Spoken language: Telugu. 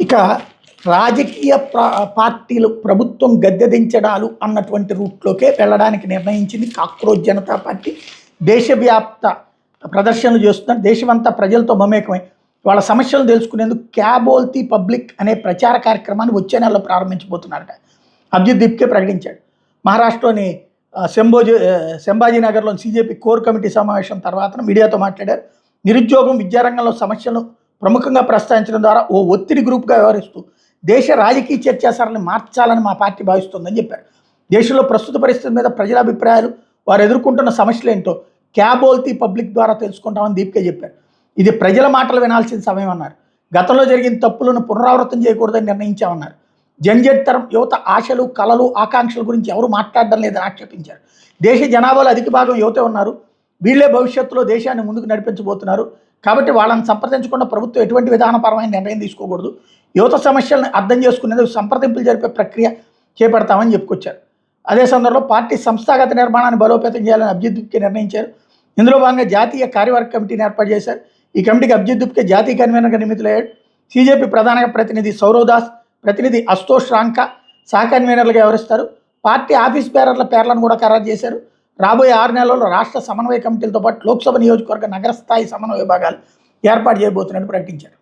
ఇక రాజకీయ పార్టీలు ప్రభుత్వం గద్దెదించడాలు అన్నటువంటి రూట్లోకే వెళ్ళడానికి నిర్ణయించింది కాక్రోచ్ జనతా పార్టీ. దేశవ్యాప్త ప్రదర్శనలు చేస్తున్నారు. దేశమంతా ప్రజలతో మమేకమై వాళ్ళ సమస్యలను తెలుసుకునేందుకు క్యాబోల్తీ పబ్లిక్ అనే ప్రచార కార్యక్రమాన్ని వచ్చే నెలలో ప్రారంభించబోతున్నారట. అభిజిత్ దీప్కే ప్రకటించాడు. మహారాష్ట్రలోని సంభాజీనగర్లోని సీజేపీ కోర్ కమిటీ సమావేశం తర్వాత మీడియాతో మాట్లాడారు. నిరుద్యోగం, విద్యారంగంలో సమస్యలను ప్రముఖంగా ప్రస్తావించడం ద్వారా ఓ ఒత్తిడి గ్రూప్గా వ్యవహరిస్తూ దేశ రాజకీయ చర్చాసరళిని మార్చాలని మా పార్టీ భావిస్తుందని చెప్పారు. దేశంలో ప్రస్తుత పరిస్థితి మీద ప్రజల అభిప్రాయాలు, వారు ఎదుర్కొంటున్న సమస్యలు ఏంటో క్యాబోల్తీ పబ్లిక్ ద్వారా తెలుసుకుంటామని దీప్కే చెప్పారు. ఇది ప్రజల మాటలు వినాల్సిన సమయం అన్నారు. గతంలో జరిగిన తప్పులను పునరావృతం చేయకూడదని నిర్ణయించామన్నారు. జంజెట్ తరం యువత ఆశలు, కళలు, ఆకాంక్షల గురించి ఎవరు మాట్లాడడం లేదని ఆక్షేపించారు. దేశ జనాభాలో అధిక భాగం యువతే ఉన్నారు. వీళ్ళే భవిష్యత్తులో దేశాన్ని ముందుకు నడిపించబోతున్నారు. కాబట్టి వాళ్ళని సంప్రదించకుండా ప్రభుత్వం ఎటువంటి విధానపరమైన నిర్ణయం తీసుకోకూడదు. యువత సమస్యలను అర్థం చేసుకునేందుకు సంప్రదింపులు జరిపే ప్రక్రియ చేపడతామని చెప్పుకొచ్చారు. అదే సందర్భంలో పార్టీ సంస్థాగత నిర్మాణాన్ని బలోపేతం చేయాలని అభిజిత్ దీప్కే నిర్ణయించారు. ఇందులో భాగంగా జాతీయ కార్యవర్గ కమిటీని ఏర్పాటు చేశారు. ఈ కమిటీకి అభిజిత్ దీప్కే జాతీయ కన్వీనర్గా నియమితులయ్యాడు. సీజేపీ ప్రధాన ప్రతినిధి సౌరవ్ దాస్, ప్రతినిధి అశుతోష్ రాంకా సహ కన్వీనర్లుగా వ్యవహరిస్తారు. పార్టీ ఆఫీస్ బేరర్ల పేర్లను కూడా ఖరారు చేశారు. రాబోయే 6 నెలల్లో రాష్ట్ర సమన్వయ కమిటీలతో పాటు లోక్సభ నియోజకవర్గ నగర స్థాయి సమన్వయ విభాగాలు ఏర్పాటు చేయబోతున్నట్టు ప్రకటించారు.